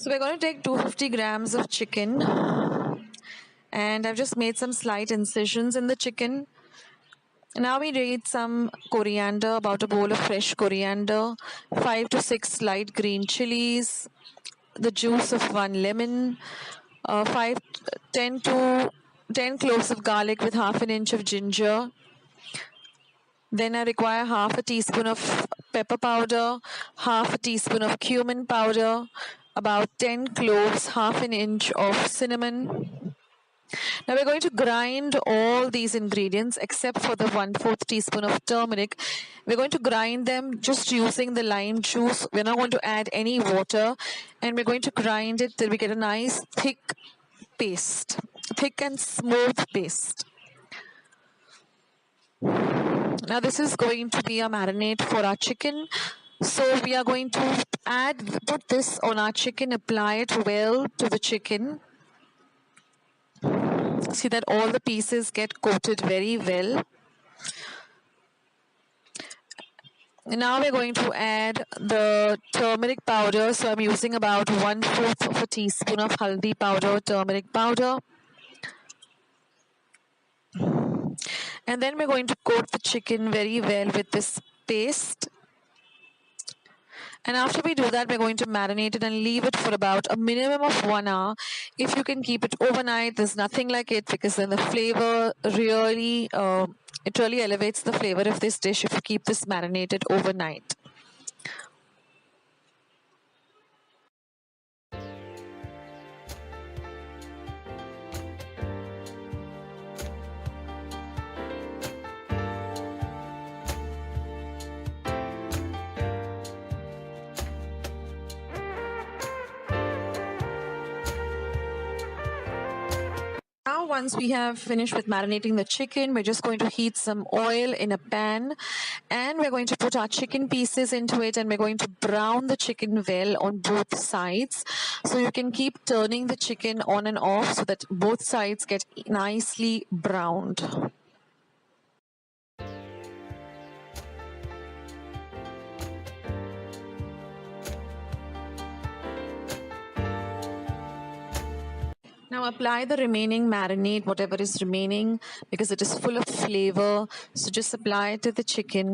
So we're going to take 250 grams of chicken, and I've just made some slight incisions in the chicken. Now we need some coriander, about a bowl of fresh coriander, 5 to 6 light green chilies, the juice of 1 lemon, 10 to 10 cloves of garlic with half an inch of ginger. Then I require half a teaspoon of pepper powder, half a teaspoon of cumin powder, about 10 cloves, half an inch of cinnamon. Now we're going to grind all these ingredients except for the 1/4 teaspoon of turmeric. We're going to grind them just using the lime juice. We're not going to add any water, and we're going to grind it till we get a nice thick paste, thick and smooth paste. Now this is going to be a marinade for our chicken. So we are going to put this on our chicken, apply it well to the chicken. See that all the pieces get coated very well. Now we're going to add the turmeric powder. So I'm using about 1/4 of a teaspoon of haldi powder, turmeric powder. And then we're going to coat the chicken very well with this paste. And after we do that, we're going to marinate it and leave it for about a minimum of 1 hour. If you can keep it overnight, there's nothing like it, because then the flavor really, it really elevates the flavor of this dish if you keep this marinated overnight. Now once we have finished with marinating the chicken, we're just going to heat some oil in a pan, and we're going to put our chicken pieces into it, and we're going to brown the chicken well on both sides. So you can keep turning the chicken on and off so that both sides get nicely browned. Now apply the remaining marinade, whatever is remaining, because it is full of flavor. So just apply it to the chicken.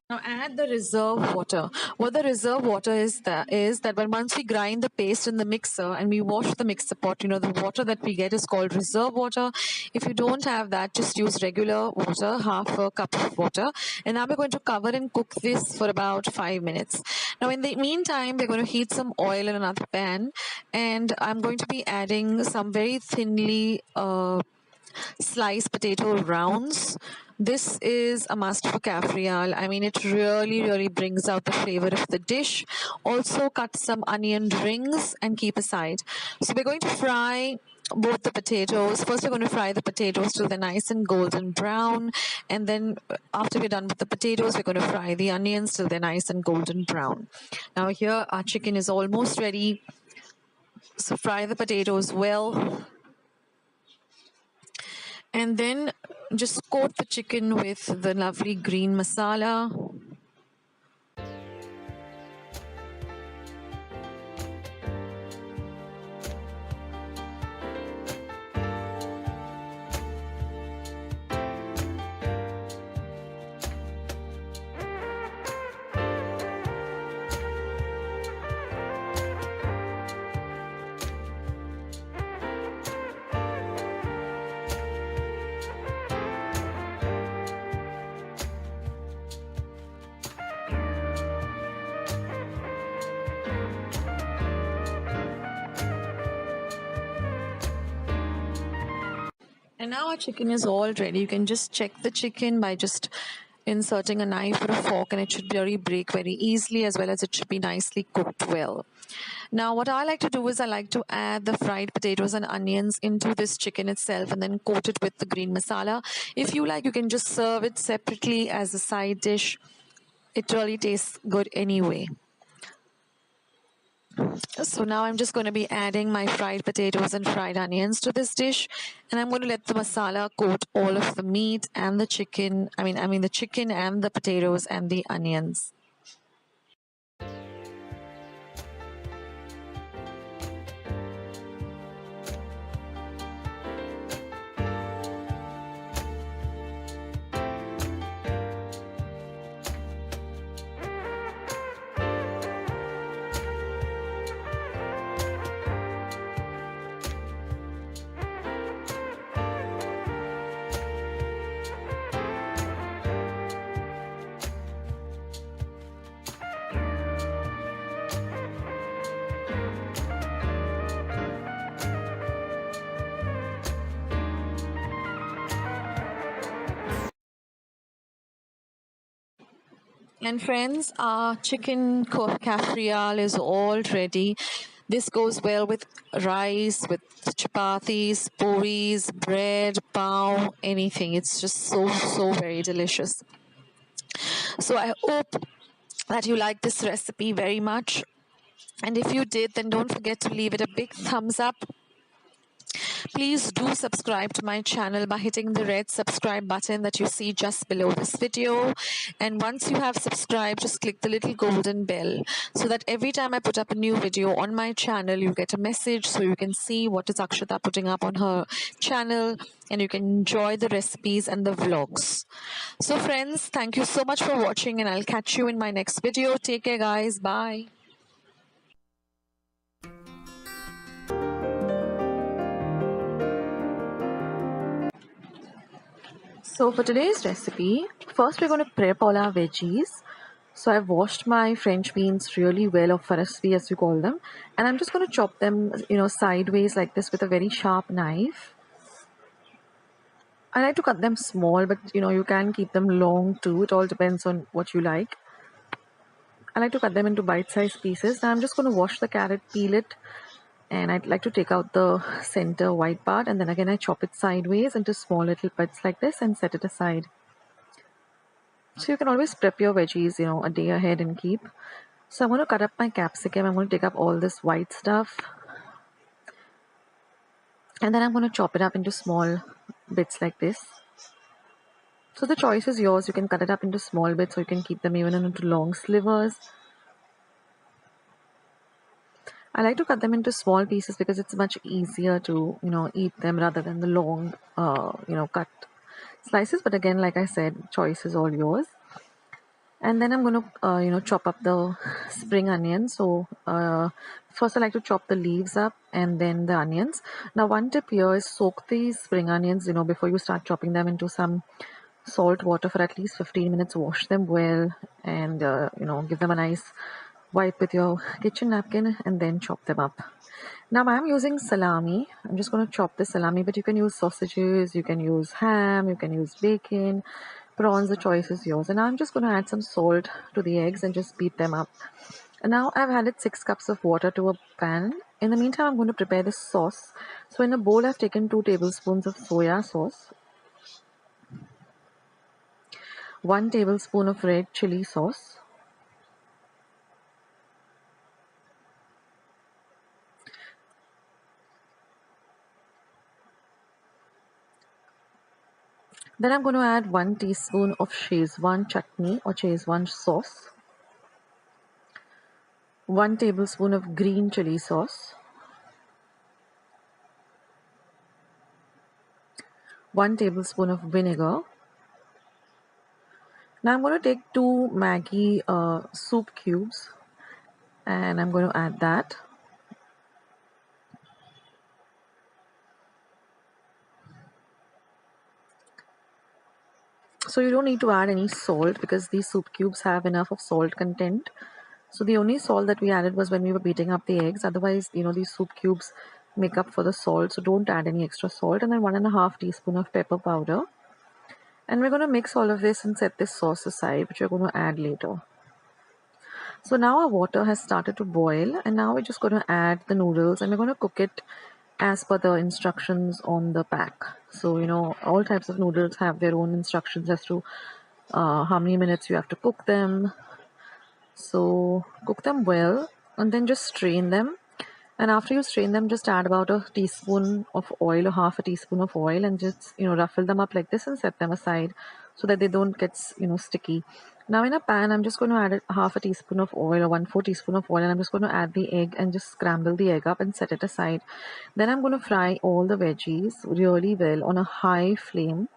Now add the reserve water. What the reserve water is that when once we grind the paste in the mixer and we wash the mixer pot, the water that we get is called reserve water. If you don't have that, just use regular water, half a cup of water. And now we're going to cover and cook this for about 5 minutes. Now in the meantime, we're going to heat some oil in another pan, and I'm going to be adding some very thinly sliced potato rounds. This is a must for Cafrial. I mean, it really brings out the flavor of the dish. Also, cut some onion rings and keep aside. So we're going to fry both the potatoes. First, we're going to fry the potatoes till they're nice and golden brown. And then after we're done with the potatoes, we're going to fry the onions till they're nice and golden brown. Now here, our chicken is almost ready. So fry the potatoes well. And then just coat the chicken with the lovely green masala. And now our chicken is all ready. You can just check the chicken by just inserting a knife or a fork, and it should break very easily, as well as it should be nicely cooked well. Now what I like to do is I like to add the fried potatoes and onions into this chicken itself and then coat it with the green masala. If you like, you can just serve it separately as a side dish. It really tastes good anyway. So now I'm just going to be adding my fried potatoes and fried onions to this dish, and I'm going to let the masala coat all of the meat and the chicken. I mean the chicken and the potatoes and the onions. And friends, our chicken Cafrial is all ready. This goes well with rice, with chapatis, puris, bread, pav, anything. It's just so very delicious. So I hope that you like this recipe very much. And if you did, then don't forget to leave it a big thumbs up. Please do subscribe to my channel by hitting the red subscribe button that you see just below this video. And once you have subscribed, just click the little golden bell so that every time I put up a new video on my channel, you get a message so you can see what is Akshata putting up on her channel, and you can enjoy the recipes and the vlogs. So friends, thank you so much for watching, and I'll catch you in my next video. Take care guys. Bye. So for today's recipe, first we're going to prep all our veggies. So I've washed my French beans really well, or farasvi as you call them, and I'm just going to chop them, sideways like this with a very sharp knife. I like to cut them small, but you can keep them long too. It all depends on what you like. I like to cut them into bite-sized pieces. Now I'm just going to wash the carrot, peel it, and I'd like to take out the center white part, and then again I chop it sideways into small little bits like this and set it aside. So you can always prep your veggies, a day ahead and keep. So I'm going to cut up my capsicum. I'm going to take up all this white stuff, and then I'm going to chop it up into small bits like this. So the choice is yours. You can cut it up into small bits, or you can keep them even into long slivers. I like to cut them into small pieces because it's much easier to, eat them rather than the long, cut slices. But again, like I said, choice is all yours. And then I'm going to, chop up the spring onions. So first I like to chop the leaves up and then the onions. Now one tip here is soak these spring onions, before you start chopping them, into some salt water for at least 15 minutes. Wash them well and, give them a nice wipe with your kitchen napkin and then chop them up. Now I'm using salami. I'm just going to chop the salami, but you can use sausages, you can use ham, you can use bacon, prawns, the choice is yours. And now I'm just going to add some salt to the eggs and just beat them up. And now I've added 6 cups of water to a pan. In the meantime, I'm going to prepare the sauce. So in a bowl, I've taken 2 tablespoons of soya sauce, 1 tablespoon of red chili sauce, then I'm going to add 1 teaspoon of Szechuan chutney or Szechuan sauce, 1 tablespoon of green chili sauce, 1 tablespoon of vinegar. Now I'm going to take 2 Maggi soup cubes and I'm going to add that. So you don't need to add any salt because these soup cubes have enough of salt content. So the only salt that we added was when we were beating up the eggs. Otherwise, these soup cubes make up for the salt. So don't add any extra salt. And then 1.5 teaspoon of pepper powder. And we're going to mix all of this and set this sauce aside, which we're going to add later. So now our water has started to boil, and now we're just going to add the noodles and we're going to cook it as per the instructions on the pack. So, all types of noodles have their own instructions as to how many minutes you have to cook them. So cook them well and then just strain them. And after you strain them, just add about a teaspoon of oil or half a teaspoon of oil and just, ruffle them up like this and set them aside so that they don't get, sticky. Now in a pan, I'm just going to add half a teaspoon of oil or 1/4 teaspoon of oil, and I'm just going to add the egg and just scramble the egg up and set it aside. Then I'm going to fry all the veggies really well on a high flame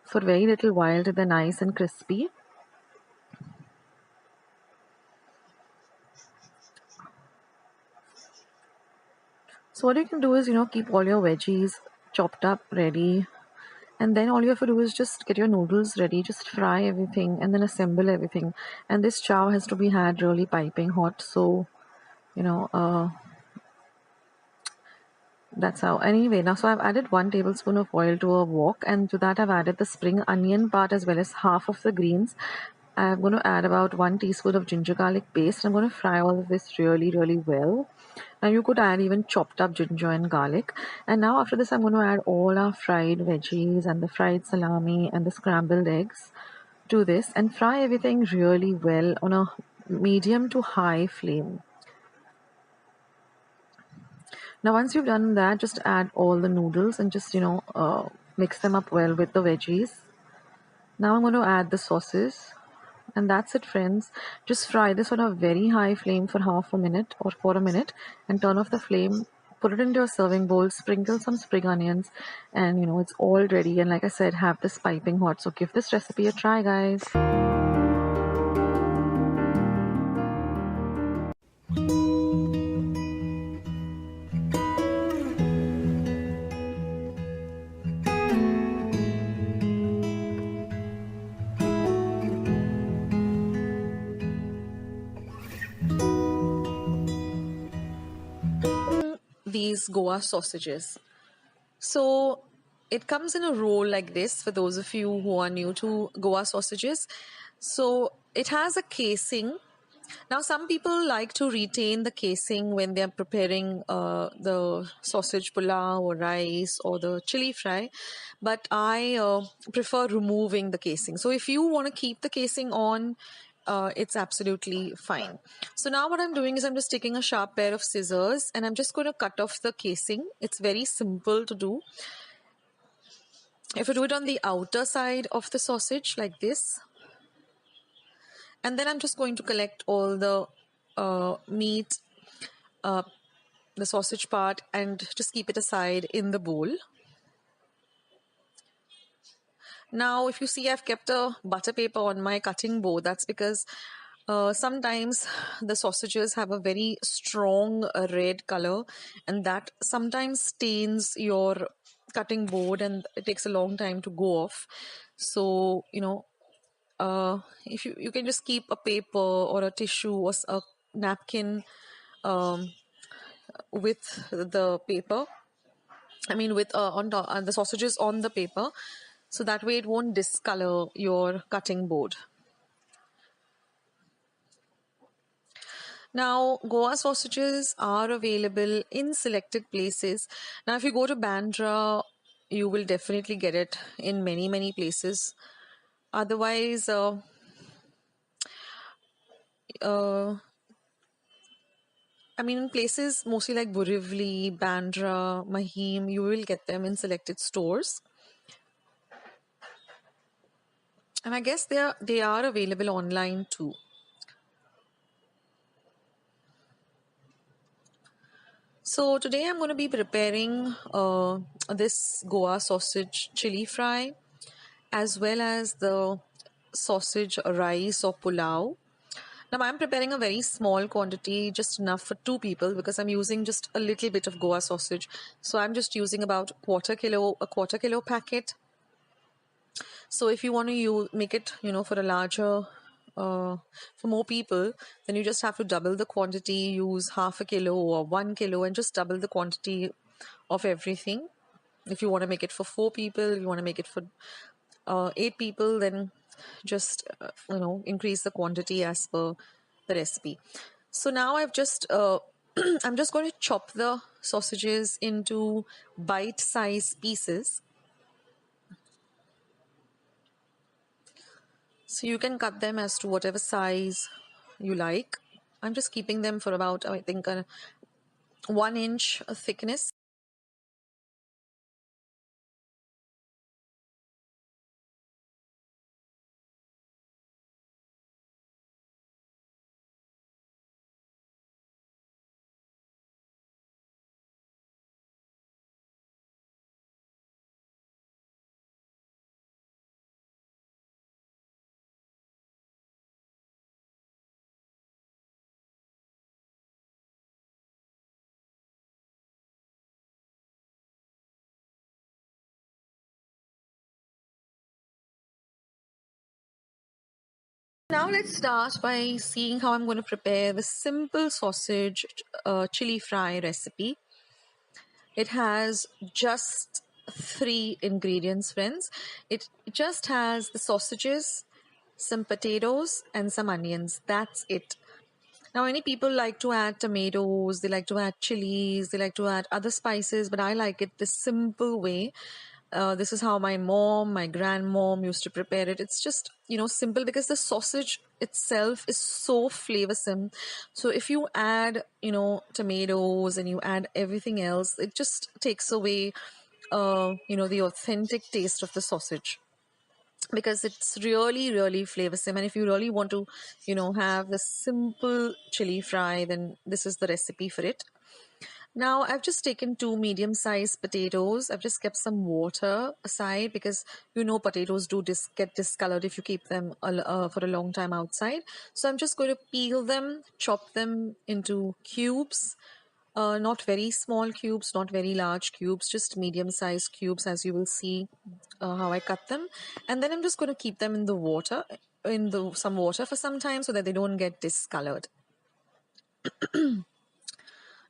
for very little while till they're nice and crispy. So what you can do is, keep all your veggies chopped up ready. And then all you have to do is just get your noodles ready, just fry everything and then assemble everything. And this chow has to be had really piping hot. So, that's how. Anyway, now so I've added 1 tablespoon of oil to a wok, and to that I've added the spring onion part as well as half of the greens. I'm going to add about 1 teaspoon of ginger garlic paste. I'm going to fry all of this really, really well. Now you could add even chopped up ginger and garlic. And now after this, I'm going to add all our fried veggies and the fried salami and the scrambled eggs to this and fry everything really well on a medium to high flame. Now once you've done that, just add all the noodles and just, mix them up well with the veggies. Now I'm going to add the sauces. And that's it, friends. Just fry this on a very high flame for half a minute or for a minute and turn off the flame. Put it into a serving bowl, sprinkle some spring onions, and it's all ready. And like I said, have this piping hot. So give this recipe a try, guys. These Goa sausages. So it comes in a roll like this for those of you who are new to Goa sausages. So it has a casing. Now some people like to retain the casing when they're preparing the sausage pulao or rice or the chili fry, but I prefer removing the casing. So if you want to keep the casing on, it's absolutely fine. So now what I'm doing is I'm just taking a sharp pair of scissors and I'm just going to cut off the casing. It's very simple to do. If you do it on the outer side of the sausage like this, and then I'm just going to collect all the meat, the sausage part, and just keep it aside in the bowl. Now, if you see, I've kept a butter paper on my cutting board. That's because sometimes the sausages have a very strong red color, and that sometimes stains your cutting board, and it takes a long time to go off. So, if you can just keep a paper or a tissue or a napkin with the paper. I mean, with the sausages on the paper, so that way it won't discolor your cutting board. Now, Goa sausages are available in selected places. Now, if you go to Bandra, you will definitely get it in many, many places. Otherwise, I mean, in places mostly like Borivali, Bandra, Mahim, you will get them in selected stores. And I guess they are available online too. So today I'm going to be preparing this Goa sausage chili fry, as well as the sausage rice or pulao. Now I'm preparing a very small quantity, just enough for 2 people, because I'm using just a little bit of Goa sausage. So I'm just using about a quarter kilo packet. So if you want to make it, for a larger, for more people, then you just have to double the quantity, use half a kilo or 1 kilo, and just double the quantity of everything. If you want to make it for 4 people, you want to make it for 8 people, then just increase the quantity as per the recipe. So now I've just I'm just going to chop the sausages into bite-sized pieces. So you can cut them as to whatever size you like. I'm just keeping them for about, I think, 1 inch thickness. Now let's start by seeing how I'm going to prepare the simple sausage chili fry recipe. It has just 3 ingredients, friends. It just has the sausages, some potatoes, and some onions. That's it. Now, many people like to add tomatoes, they like to add chilies, they like to add other spices, but I like it the simple way. This is how my mom, my grandmom used to prepare it. It's just, simple, because the sausage itself is so flavorsome. So if you add, tomatoes and you add everything else, it just takes away, the authentic taste of the sausage, because it's really, really flavorsome. And if you really want to, have the simple chili fry, then this is the recipe for it. Now I've just taken 2 medium-sized potatoes. I've just kept some water aside, because potatoes do get discolored if you keep them for a long time outside. So I'm just going to peel them, chop them into cubes. Not very small cubes, not very large cubes, just medium-sized cubes, as you will see how I cut them. And then I'm just going to keep them in the water, some water for some time, so that they don't get discolored.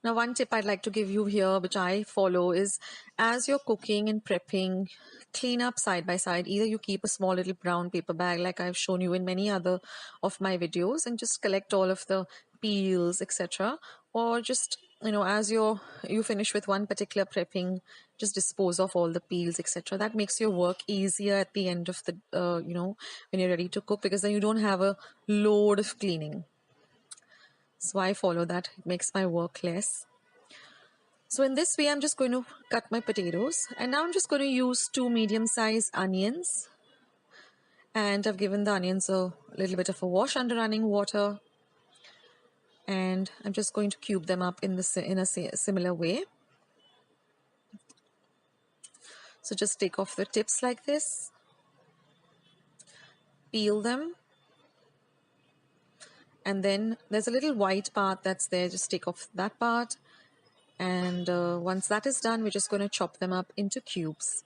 Now, one tip I'd like to give you here, which I follow, is as you're cooking and prepping, clean up side by side. Either you keep a small little brown paper bag, like I've shown you in many other of my videos, and just collect all of the peels, etc. Or just, as you finish with one particular prepping, just dispose of all the peels, etc. That makes your work easier at the end of the, when you're ready to cook, because then you don't have a load of cleaning. So I follow that. It makes my work less. So in this way, I'm just going to cut my potatoes. And now I'm just going to use 2 medium-sized onions. And I've given the onions a little bit of a wash under running water. And I'm just going to cube them up in a similar way. So just take off the tips like this. Peel them. And then there's a little white part that's there. Just take off that part. And once that is done, we're just going to chop them up into cubes.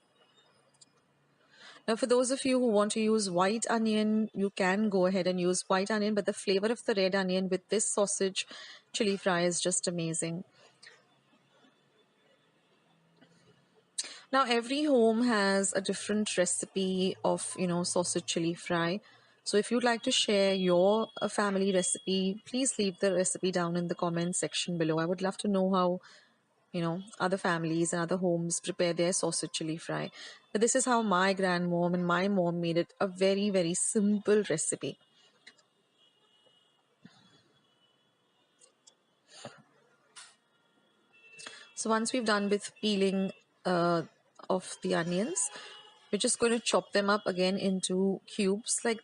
Now, for those of you who want to use white onion, you can go ahead and use white onion, but the flavor of the red onion with this sausage chili fry is just amazing. Now, every home has a different recipe of, sausage chili fry. So if you'd like to share your family recipe, please leave the recipe down in the comment section below. I would love to know how, other families and other homes prepare their sausage chili fry. But this is how my grandmom and my mom made it, a very, very simple recipe. So once we've done with peeling of the onions, we're just going to chop them up again into cubes like.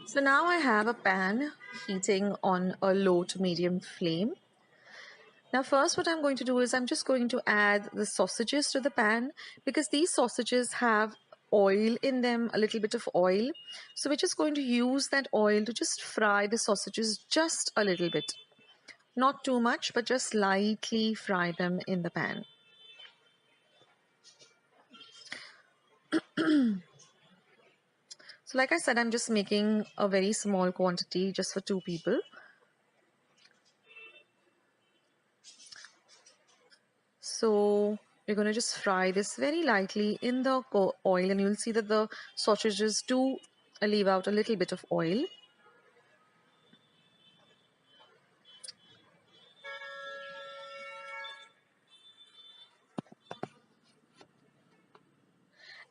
So now I have a pan heating on a low to medium flame. Now first what I'm going to do is I'm just going to add the sausages to the pan because these sausages have oil in them, a little bit of oil. So we're just going to use that oil to just fry the sausages just a little bit. Not too much, but just lightly fry them in the pan. So like I said, I'm just making a very small quantity just for 2 people. So we're going to just fry this very lightly in the oil, and you'll see that the sausages do leave out a little bit of oil.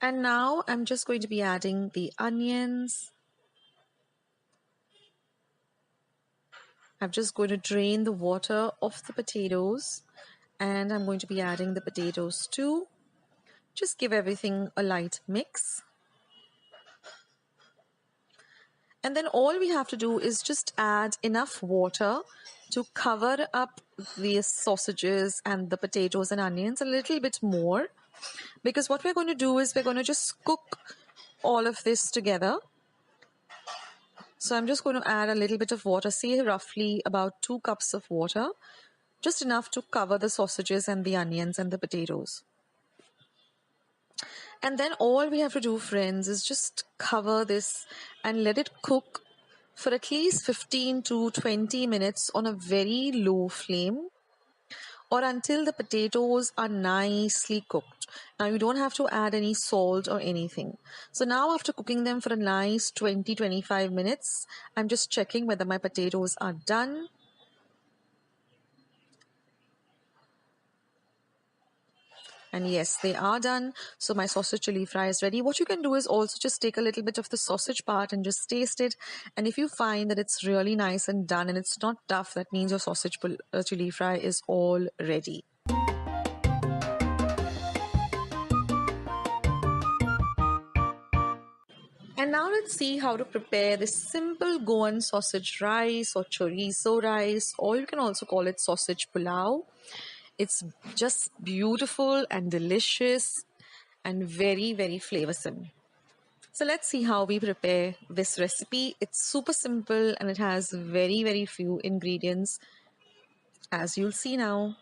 And now I'm just going to be adding the onions. I'm just going to drain the water off the potatoes, and I'm going to be adding the potatoes too. Just give everything a light mix. And then all we have to do is just add enough water to cover up the sausages and the potatoes and onions a little bit more. Because what we're going to do is we're going to just cook all of this together. So I'm just going to add a little bit of water, say roughly about 2 cups of water, just enough to cover the sausages and the onions and the potatoes. And then all we have to do, friends, is just cover this and let it cook for at least 15 to 20 minutes on a very low flame, or until the potatoes are nicely cooked. Now you don't have to add any salt or anything. So now after cooking them for a nice 20-25 minutes, I'm just checking whether my potatoes are done. And yes, they are done. So my sausage chili fry is ready. What you can do is also just take a little bit of the sausage part and just taste it. And if you find that it's really nice and done and it's not tough, that means your sausage chili fry is all ready. And now let's see how to prepare this simple Goan sausage rice or chorizo rice, or you can also call it sausage pulao. It's just beautiful and delicious and very, very flavorsome. So let's see how we prepare this recipe. It's super simple and it has very, very few ingredients, as you'll see now.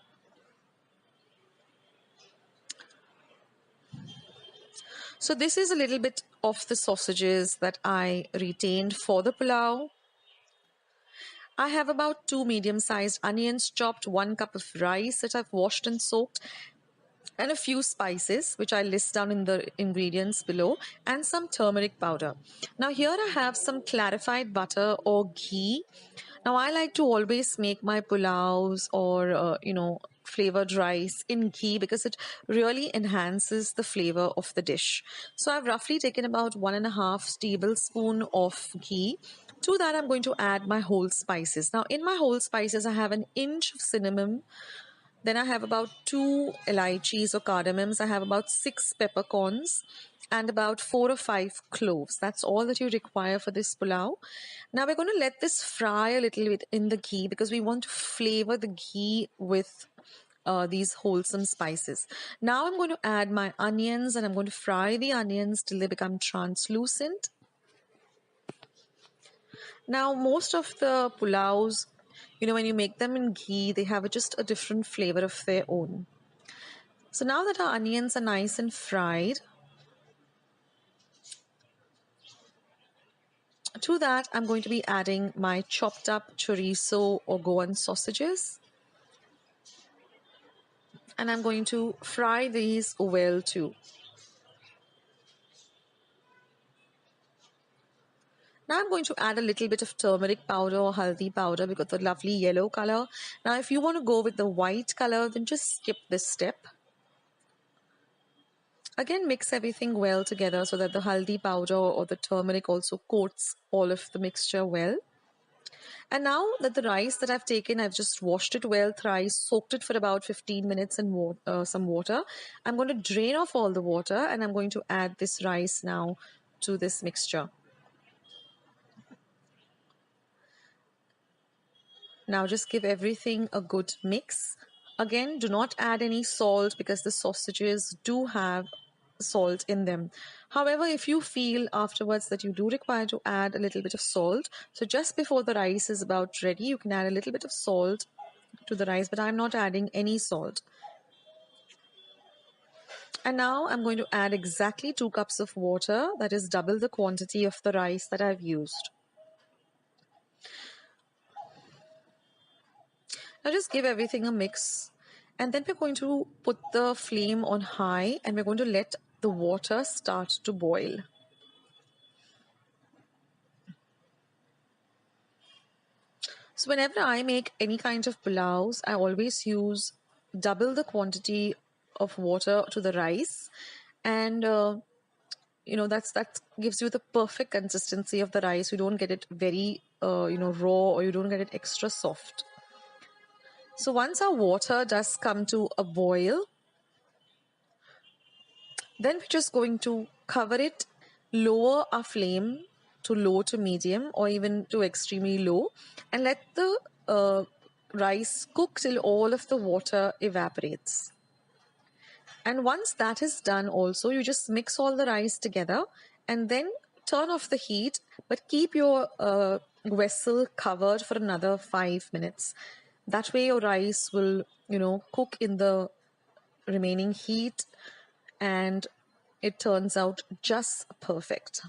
So this is a little bit of the sausages that I retained for the pulao. I have about 2 medium-sized onions chopped, 1 cup of rice that I've washed and soaked, and a few spices, which I list down in the ingredients below, and some turmeric powder. Now here I have some clarified butter or ghee. Now I like to always make my pulaus or, flavored rice in ghee because it really enhances the flavor of the dish. So I've roughly taken about 1.5 tablespoon of ghee. To that, I'm going to add my whole spices. Now, in my whole spices, I have an inch of cinnamon. Then I have about 2 elaichis or cardamoms. I have about 6 peppercorns. and about 4 or 5 cloves. That's all that you require for this pulao. Now we're going to let this fry a little bit in the ghee because we want to flavor the ghee with these wholesome spices. Now I'm going to add my onions and I'm going to fry the onions till they become translucent. Now most of the pulaus, when you make them in ghee, they have just a different flavor of their own. So now that our onions are nice and fried, to that I'm going to be adding my chopped up chorizo or Goan sausages. And I'm going to fry these well too. Now I'm going to add a little bit of turmeric powder or haldi powder because the lovely yellow color. Now if you want to go with the white color, then just skip this step. Again, mix everything well together so that the haldi powder or the turmeric also coats all of the mixture well. And now that the rice that I've taken, I've just washed it well thrice, soaked it for about 15 minutes in some water. I'm going to drain off all the water and I'm going to add this rice now to this mixture. Now just give everything a good mix. Again, do not add any salt because the sausages do have salt in them. However, if you feel afterwards that you do require to add a little bit of salt, so just before the rice is about ready, you can add a little bit of salt to the rice, but I'm not adding any salt. And now I'm going to add exactly 2 cups of water, that is double the quantity of the rice that I've used. Now just give everything a mix, and then we're going to put the flame on high and we're going to let the water start to boil. So whenever I make any kind of pulaus, I always use double the quantity of water to the rice, and that gives you the perfect consistency of the rice. You don't get it very raw, or you don't get it extra soft. So once our water does come to a boil, then we're just going to cover it, lower our flame to low to medium or even to extremely low, and let the rice cook till all of the water evaporates. And once that is done also, you just mix all the rice together and then turn off the heat, but keep your vessel covered for another 5 minutes. That way your rice will, cook in the remaining heat and it turns out just perfect.